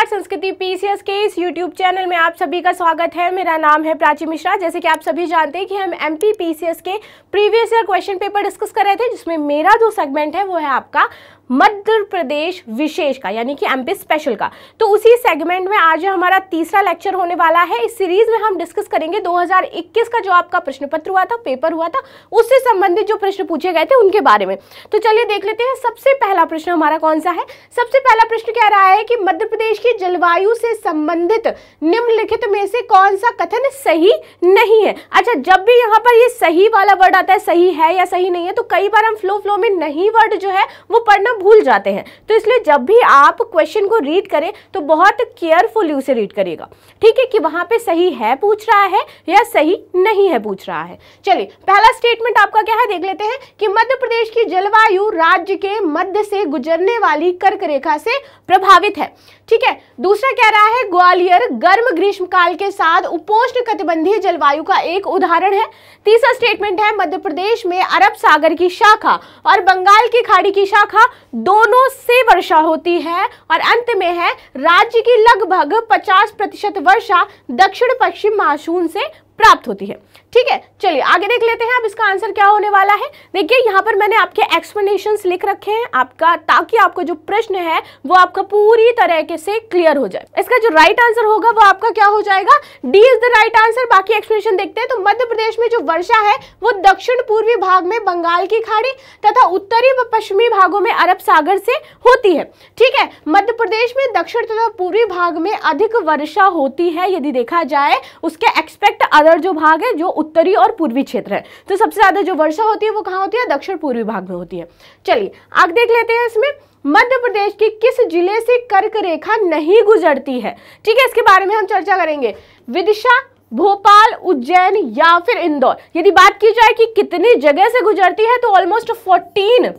संस्कृति पीसीएस के इस यूट्यूब चैनल में आप सभी का स्वागत है। मेरा नाम है प्राची मिश्रा। जैसे कि आप सभी जानते हैं कि हम एमपी पीसीएस के previous year question paper discuss कर रहे थे, जिसमें मेरा जो सेगमेंट है वो है आपका मध्य प्रदेश विशेष का, यानी कि एमपी स्पेशल का। तो उसी सेगमेंट में आज हमारा तीसरा लेक्चर होने वाला है। इस सीरीज में हम डिस्कस करेंगे 2021 का जो आपका प्रश्न पत्र हुआ था, पेपर हुआ था, उससे संबंधित जो प्रश्न पूछे गए थे उनके बारे में। तो चलिए देख लेते हैं सबसे पहला प्रश्न हमारा कौन सा है। सबसे पहला प्रश्न कह रहा है कि मध्य प्रदेश की जलवायु से संबंधित निम्नलिखित में से कौन सा कथन सही नहीं है। अच्छा, जब भी यहाँ पर ये सही वाला वर्ड आता है, सही है या सही नहीं है, तो कई बार हम फ्लो में नहीं वर्ड जो है वो पढ़ना भूल जाते हैं। तो इसलिए जब भी आप क्वेश्चन को रीड करें तो बहुत केयरफुली उसे रीड करिएगा, ठीक है, कि वहां पे सही है पूछ रहा है या सही नहीं है पूछ रहा है। चलिए पहला स्टेटमेंट आपका क्या है देख लेते हैं कि मध्य प्रदेश की जलवायु राज्य के मध्य से गुजरने वाली कर्क रेखा से प्रभावित है, ठीक है। दूसरा कह रहा है ग्वालियर गर्म ग्रीष्मकाल के साथ उपोष्ण कटिबंधीय जलवायु का एक उदाहरण है। तीसरा स्टेटमेंट है मध्य प्रदेश में अरब सागर की शाखा और बंगाल की खाड़ी की शाखा दोनों से वर्षा होती है। और अंत में है राज्य की लगभग 50% वर्षा दक्षिण पश्चिम मानसून से प्राप्त होती है, ठीक है। चलिए आगे देख लेते हैं अब इसका आंसर क्या होने वाला है। देखिए यहाँ पर मैंने आपके एक्सप्लेनेशंस लिख रखे हैं आपका, ताकि आपका जो प्रश्न है वो आपका पूरी तरह से क्लियर हो जाए। इसका जो राइट आंसर होगा वो आपका क्या हो जाएगा, D is the right answer. बाकी एक्सप्लेनेशन देखते हैं। तो मध्य प्रदेश में जो वर्षा है वो दक्षिण पूर्वी भाग में बंगाल की खाड़ी तथा उत्तरी व पश्चिमी भागों में अरब सागर से होती है, ठीक है। मध्य प्रदेश में दक्षिण तथा पूर्वी भाग में अधिक वर्षा होती है यदि देखा जाए उसके एक्सपेक्ट जो भाग है जो उत्तरी और पूर्वी क्षेत्र है। तो सबसे ज्यादा जो वर्षा होती है वो कहां होती है, दक्षिण पूर्वी भाग में होती है। चलिए आगे देख लेते हैं इसमें मध्य प्रदेश के किस जिले से कर्क रेखा नहीं गुजरती है, ठीक है। इसके बारे में हम चर्चा करेंगे। विदिशा, भोपाल, उज्जैन या फिर इंदौर। यदि बात की जाए कि कितनी जगह से गुजरती है तो ऑलमोस्ट 14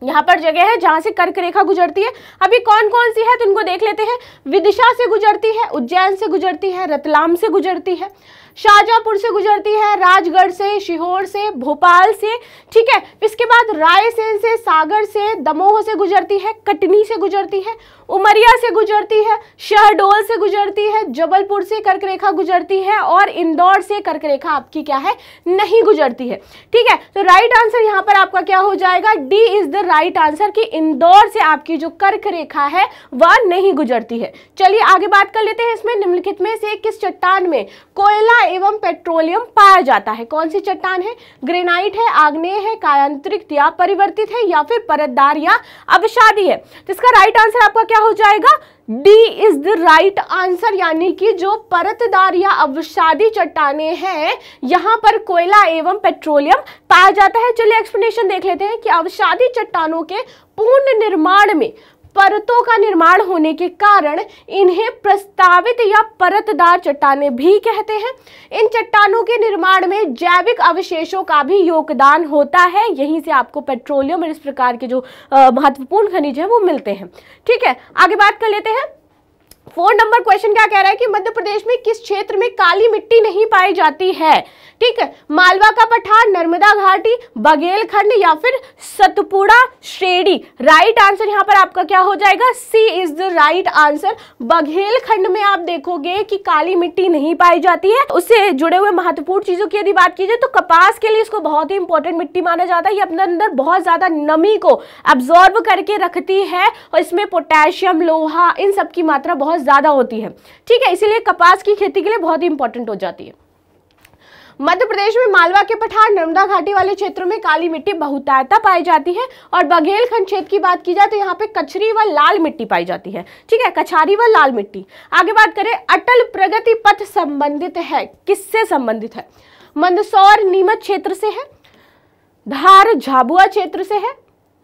यहाँ पर जगह है जहां से कर्क रेखा गुजरती है। अभी कौन कौन सी है तो इनको देख लेते हैं। विदिशा से गुजरती है, उज्जैन से गुजरती है, रतलाम से गुजरती है, शाहजहांपुर से गुजरती है, राजगढ़ से, सीहोर से, भोपाल से, ठीक है। इसके बाद रायसेन से, सागर से, दमोह से गुजरती है, कटनी से गुजरती है, उमरिया से गुजरती है, शहडोल से गुजरती है, जबलपुर से कर्क रेखा गुजरती है और इंदौर से कर्क रेखा आपकी क्या है, नहीं गुजरती है, ठीक है। तो राइट आंसर यहाँ पर आपका क्या हो जाएगा, D is the right answer कि इंदौर से आपकी जो कर्क रेखा है वह नहीं गुजरती है। चलिए आगे बात कर लेते हैं। इसमें निम्नलिखित में से किस चट्टान में कोयला एवं पेट्रोलियम पाया जाता है। कौन सी चट्टान है, ग्रेनाइट है, आग्नेय है, कायांतरित या परिवर्तित है या फिर परतदार या अवसादी है। तो इसका राइट आंसर आपका क्या हो जाएगा, D is the right answer, यानी कि जो परतदार या अवसादी चट्टानें हैं यहां पर कोयला एवं पेट्रोलियम पाया जाता है। चलिए एक्सप्लेनेशन देख लेते हैं कि अवसादी चट्टानों के पूर्ण निर्माण में परतों का निर्माण होने के कारण इन्हें प्रस्तावित या परतदार चट्टानें भी कहते हैं। इन चट्टानों के निर्माण में जैविक अवशेषों का भी योगदान होता है, यहीं से आपको पेट्रोलियम और इस प्रकार के जो महत्वपूर्ण खनिज है वो मिलते हैं, ठीक है। आगे बात कर लेते हैं। 4 नंबर क्वेश्चन क्या कह रहा है कि मध्य प्रदेश में किस क्षेत्र में काली मिट्टी नहीं पाई जाती है, ठीक है। मालवा का पठार, नर्मदा घाटी, बघेलखंड या फिर सतपुड़ा श्रेणी। राइट आंसर यहाँ पर आपका क्या हो जाएगा, C is the right answer. Baghelkhand में आप देखोगे कि काली मिट्टी नहीं पाई जाती है। उससे जुड़े हुए महत्वपूर्ण चीजों की यदि बात की जाए तो कपास के लिए इसको बहुत ही इंपॉर्टेंट मिट्टी माना जाता है। ये अपने अंदर बहुत ज्यादा नमी को एब्जॉर्ब करके रखती है और इसमें पोटेशियम, लोहा, इन सब की मात्रा बहुत ज्यादा होती है, ठीक है। इसीलिए कपास की खेती के लिए बहुत ही इंपॉर्टेंट हो जाती है। मध्य प्रदेश में मालवा के पठार, नर्मदा घाटी वाले क्षेत्रों में काली मिट्टी बहुतायता पाई जाती है और बघेलखंड क्षेत्र की बात की जाए तो यहाँ पे कचरी व लाल मिट्टी पाई जाती है, ठीक है, कछारी व लाल मिट्टी। आगे बात करें, अटल प्रगति पथ संबंधित है, किससे संबंधित है, मंदसौर नीमच क्षेत्र से है, धार झाबुआ क्षेत्र से है,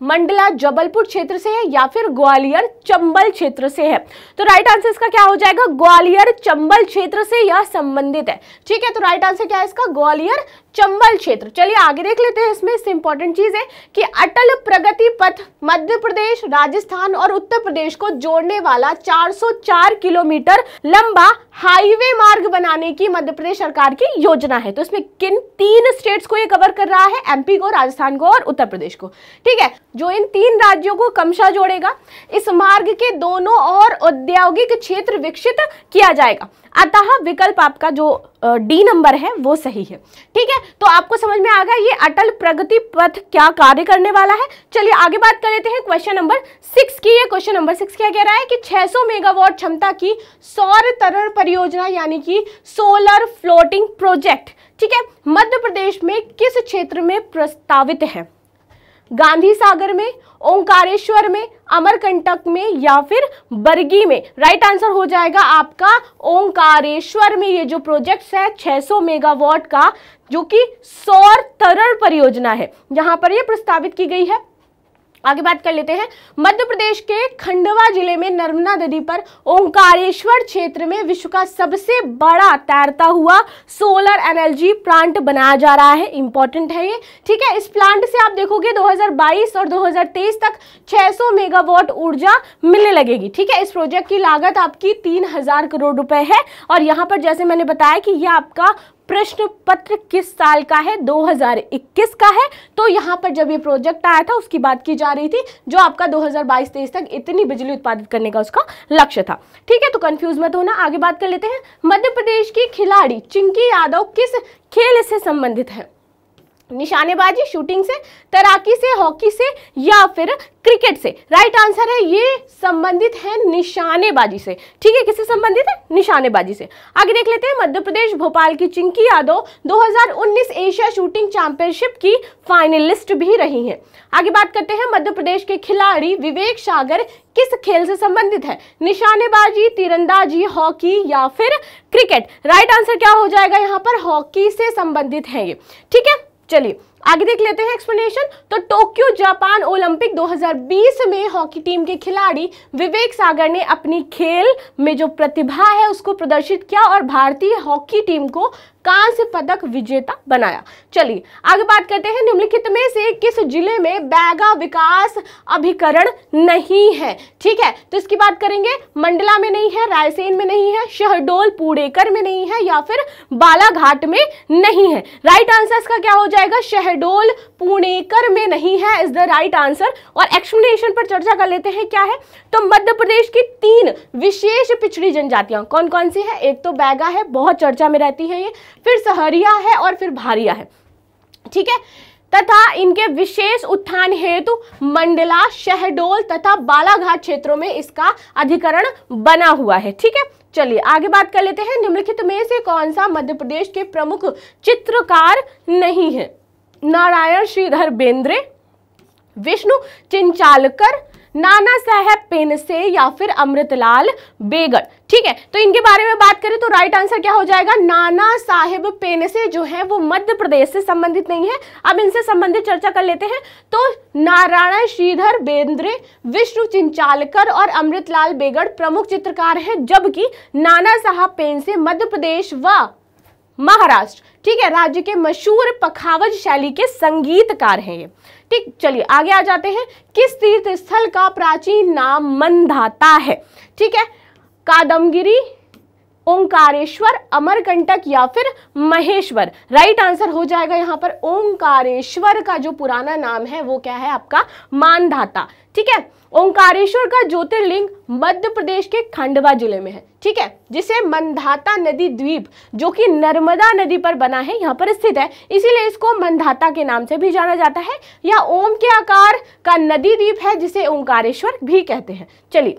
मंडला जबलपुर क्षेत्र से है या फिर ग्वालियर चंबल क्षेत्र से है। तो राइट आंसर इसका क्या हो जाएगा, ग्वालियर चंबल क्षेत्र से यह संबंधित है, ठीक है। तो राइट आंसर क्या है इसका, ग्वालियर चंबल क्षेत्र। चलिए आगे देख लेते हैं। इसमें इंपॉर्टेंट चीज है कि अटल प्रगति पथ मध्य प्रदेश, राजस्थान और उत्तर प्रदेश को जोड़ने वाला 404 किलोमीटर लंबा हाईवे मार्ग बनाने की मध्य प्रदेश सरकार की योजना है। तो इसमें किन 3 स्टेट्स को ये कवर कर रहा है, एमपी को, राजस्थान को और उत्तर प्रदेश को, ठीक है। जो इन 3 राज्यों को क्रमशः जोड़ेगा। इस मार्ग के दोनों ओर औद्योगिक क्षेत्र विकसित किया जाएगा। अतः विकल्प आपका जो डी नंबर है वो सही है। ठीक है, तो आपको समझ में आ गया ये अटल प्रगति पथ क्या कार्य करने वाला है। चलिए आगे बात कर लेते हैं क्वेश्चन नंबर 6 की। ये क्वेश्चन नंबर 6 क्या कह रहा है कि 600 मेगावाट क्षमता की सौर तरल परियोजना यानी कि सोलर फ्लोटिंग प्रोजेक्ट, ठीक है, मध्य प्रदेश में किस क्षेत्र में प्रस्तावित है? गांधी सागर में, ओंकारेश्वर में, अमरकंटक में या फिर बरगी में? राइट आंसर हो जाएगा आपका ओंकारेश्वर में। ये जो प्रोजेक्ट है 600 मेगावाट का जो कि सौर तरल परियोजना है, यहां पर ये प्रस्तावित की गई है। आगे बात कर लेते हैं। मध्य प्रदेश के खंडवा जिले में नर्मदा नदी पर ओंकारेश्वर क्षेत्र में विश्व का सबसे बड़ा तैरता हुआ सोलर एनर्जी प्लांट बनाया जा रहा है। इंपॉर्टेंट है ये, ठीक है। इस प्लांट से आप देखोगे 2022 और 2023 तक 600 मेगावाट ऊर्जा मिलने लगेगी। ठीक है, इस प्रोजेक्ट की लागत आपकी 3000 करोड़ रुपए है। और यहाँ पर जैसे मैंने बताया कि यह आपका प्रश्न पत्र किस साल का है? 2021 का है। तो यहां पर जब ये प्रोजेक्ट आया था उसकी बात की जा रही थी, जो आपका 2022-23 तक इतनी बिजली उत्पादित करने का उसका लक्ष्य था। ठीक है, तो कंफ्यूज मत होना। आगे बात कर लेते हैं। मध्य प्रदेश की खिलाड़ी चिंकी यादव किस खेल से संबंधित है? निशानेबाजी, शूटिंग से, तैराकी से, हॉकी से या फिर क्रिकेट से? राइट आंसर है ये संबंधित है निशानेबाजी से। ठीक है, किससे संबंधित है? निशानेबाजी से। आगे देख लेते हैं। मध्य प्रदेश भोपाल की Chinki Yadav 2019 Asia shooting championship की फाइनलिस्ट भी रही हैं। आगे बात करते हैं। मध्य प्रदेश के खिलाड़ी विवेक सागर किस खेल से संबंधित है? निशानेबाजी, तीरंदाजी, हॉकी या फिर क्रिकेट? राइट आंसर क्या हो जाएगा? यहाँ पर हॉकी से संबंधित है ये। ठीक है, चलिए आगे देख लेते हैं एक्सप्लेनेशन। तो टोक्यो जापान ओलंपिक 2020 में हॉकी टीम के खिलाड़ी विवेक सागर ने अपनी खेल में जो प्रतिभा है उसको प्रदर्शित किया और भारतीय हॉकी टीम को कांस्य पदक विजेता बनाया। चलिए आगे बात करते हैं। निम्नलिखित में से किस जिले में बैगा विकास अभिकरण नहीं है? ठीक है, तो इसकी बात करेंगे। मंडला में नहीं है, रायसेन में नहीं है, शहडोल पुणेकर में नहीं है या फिर बालाघाट में नहीं है? राइट आंसर इसका क्या हो जाएगा? शहडोल पुणेकर में नहीं है इज द राइट आंसर। और एक्सप्लेनेशन पर चर्चा कर लेते हैं क्या है। तो मध्य प्रदेश की 3 विशेष पिछड़ी जनजातियां कौन कौन सी है? एक तो बैगा है, बहुत चर्चा में रहती है ये, फिर सहरिया है और फिर भारिया है। ठीक है, तथा इनके विशेष उत्थान हेतु मंडला, शहडोल तथा बालाघाट क्षेत्रों में इसका अधिकरण बना हुआ है। ठीक है, चलिए आगे बात कर लेते हैं। निम्नलिखित में से कौन सा मध्य प्रदेश के प्रमुख चित्रकार नहीं है? नारायण श्रीधर बेंद्रे, विष्णु चिंचालकर, नाना साहेब पेंडसे या फिर अमृतलाल बेगड़? ठीक है, तो इनके बारे में बात करें तो राइट आंसर क्या हो जाएगा? नाना साहेब पेंडसे जो है वो मध्य प्रदेश से संबंधित नहीं है। अब इनसे संबंधित चर्चा कर लेते हैं। तो नारायण श्रीधर बेंद्रे, विष्णु चिंचालकर और अमृतलाल बेगड़ प्रमुख चित्रकार हैं, जबकि नाना साहब पेंडसे मध्य प्रदेश व महाराष्ट्र, ठीक है, राज्य के मशहूर पखावज शैली के संगीतकार हैं ये। ठीक, चलिए आगे आ जाते हैं। किस तीर्थ स्थल का प्राचीन नाम मंदाता है? ठीक है, कादमगिरी, ओंकारेश्वर, अमरकंटक या फिर महेश्वर? राइट आंसर हो जाएगा यहाँ पर ओंकारेश्वर का जो पुराना नाम है वो क्या है आपका? मानधाता। ठीक है, ओंकारेश्वर का ज्योतिर्लिंग मध्य प्रदेश के खंडवा जिले में है। ठीक है, जिसे मंदाता नदी द्वीप जो कि नर्मदा नदी पर बना है यहाँ पर स्थित है, इसीलिए इसको मंदाता के नाम से भी जाना जाता है। या ओम के आकार का नदी द्वीप है जिसे ओंकारेश्वर भी कहते हैं। चलिए,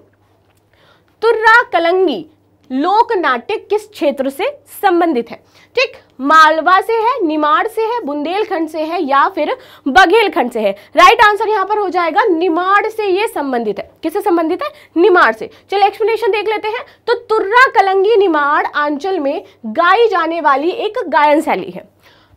तुर्रा कलंगी लोक नाट्य किस क्षेत्र से संबंधित है? ठीक, मालवा से है, निमाड़ से है, बुंदेलखंड से है या फिर बघेलखंड से है? राइट आंसर यहाँ पर हो जाएगा निमाड़ से ये संबंधित है। किससे संबंधित है? निमाड़ से। चलिए एक्सप्लेनेशन देख लेते हैं। तो तुर्रा कलंगी निमाड़ अंचल में गाई जाने वाली एक गायन शैली है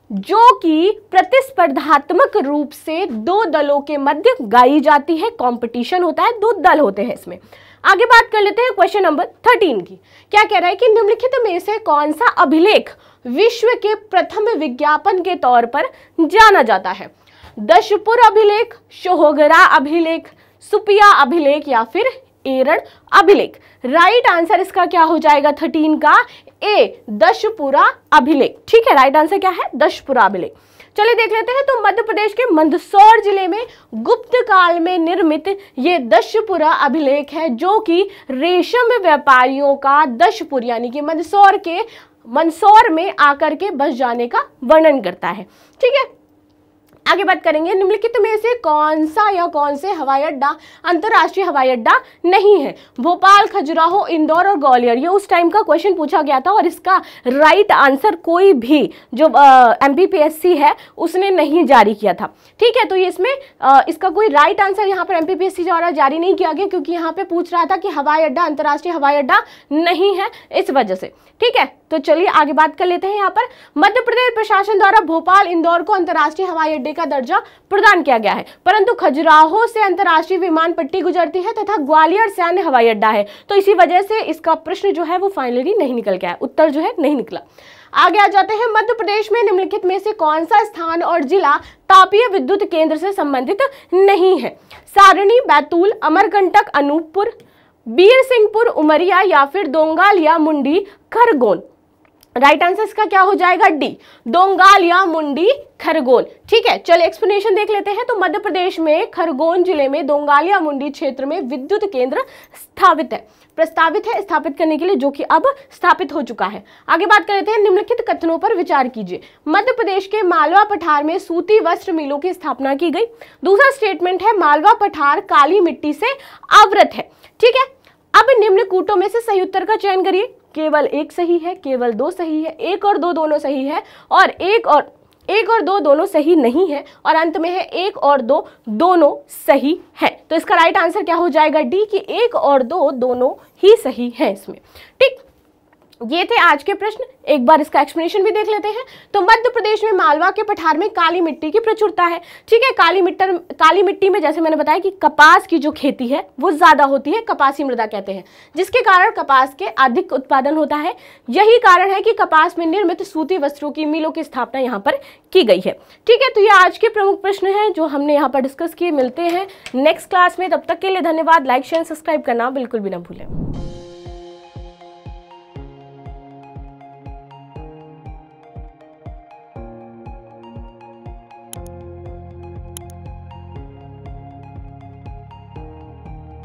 जो कि प्रतिस्पर्धात्मक रूप से 2 दलों के मध्य गाई जाती है। कंपटीशन होता है, 2 दल होते हैं इसमें। आगे बात कर लेते हैं क्वेश्चन नंबर 13 की। क्या कह रहा है कि निम्नलिखित में से कौन सा अभिलेख विश्व के प्रथम विज्ञापन के तौर पर जाना जाता है? दशपुर अभिलेख, शोहगरा अभिलेख, सुपिया अभिलेख या फिर एरण अभिलेख? राइट आंसर इसका क्या हो जाएगा 13 का? ए, दशपुरा अभिलेख। ठीक है, राइट आंसर क्या है? दशपुरा अभिलेख। चलिए देख लेते हैं। तो मध्य प्रदेश के मंदसौर जिले में गुप्त काल में निर्मित ये दशपुरा अभिलेख है, जो कि रेशम व्यापारियों का दशपुर यानी कि मंदसौर में आकर के बस जाने का वर्णन करता है। ठीक है, आगे बात करेंगे। निम्नलिखित में से कौन सा या कौन से हवाई अड्डा अंतर्राष्ट्रीय हवाई अड्डा नहीं है? भोपाल, खजुराहो, इंदौर और ग्वालियर। ये उस टाइम का क्वेश्चन पूछा गया था और इसका राइट आंसर कोई भी जो MPPSC है उसने नहीं जारी किया था। ठीक है, तो ये इसमें इसका कोई राइट आंसर यहाँ पर MPPSC द्वारा जारी नहीं किया गया, क्योंकि यहाँ पे पूछ रहा था कि हवाई अड्डा अंतर्राष्ट्रीय हवाई अड्डा नहीं है, इस वजह से। ठीक है, तो चलिए आगे बात कर लेते हैं। यहाँ पर मध्य प्रदेश प्रशासन द्वारा भोपाल, इंदौर को अंतर्राष्ट्रीय हवाई अड्डे का दर्जा प्रदान किया गया है, परंतु खजुराहो से अंतर्राष्ट्रीय विमान पट्टी गुजरती है तथा ग्वालियर से अन्य हवाई अड्डा है। तो इसी वजह से इसका प्रश्न जो है वो फाइनली नहीं निकल गया है, उत्तर जो है नहीं निकला। आगे आ जाते हैं। मध्य प्रदेश में निम्नलिखित में से कौन सा स्थान और जिला तापीय विद्युत केंद्र से संबंधित नहीं है? सारणी, बैतूल, अमरकंटक, अनूपपुर, बीरसिंहपुर, उमरिया या फिर दोंगाल या मुंडी खरगोन। राइट आंसर इसका क्या हो जाएगा? डी, दोंगाल या मुंडी खरगोन। ठीक है, चलिए एक्सप्लेनेशन देख लेते हैं। तो मध्य प्रदेश में खरगोन जिले में दोंगाल या मुंडी क्षेत्र में विद्युत केंद्र प्रस्तावित है स्थापित करने के लिए, जो कि अब स्थापित हो चुका है। आगे बात कर लेते हैं। निम्नलिखित कथनों पर विचार कीजिए। मध्य प्रदेश के मालवा पठार में सूती वस्त्र मिलों की स्थापना की गई। दूसरा स्टेटमेंट है मालवा पठार काली मिट्टी से आवृत है। ठीक है, अब निम्न कूटों में से सही उत्तर का चयन करिए। केवल एक सही है, केवल दो सही है, एक और दो दोनों सही है, और एक और दो दोनों सही नहीं है, और अंत में है एक और दो दोनों सही है। तो इसका राइट आंसर क्या हो जाएगा? डी, कि एक और दो दोनों ही सही है इसमें। ठीक, ये थे आज के प्रश्न। एक बार इसका एक्सप्लेनेशन भी देख लेते हैं। तो मध्य प्रदेश में मालवा के पठार में काली मिट्टी की प्रचुरता है। ठीक है, काली मिट्टी में जैसे मैंने बताया कि कपास की जो खेती है वो ज्यादा होती है, कपासी मृदा कहते हैं, जिसके कारण कपास के अधिक उत्पादन होता है। यही कारण है कि कपास में निर्मित सूती वस्त्रों की मिलों की स्थापना यहाँ पर की गई है। ठीक है, तो ये आज के प्रमुख प्रश्न हैं जो हमने यहाँ पर डिस्कस किए। मिलते हैं नेक्स्ट क्लास में, तब तक के लिए धन्यवाद। लाइक, शेयर, सब्सक्राइब करना बिल्कुल भी ना भूलें।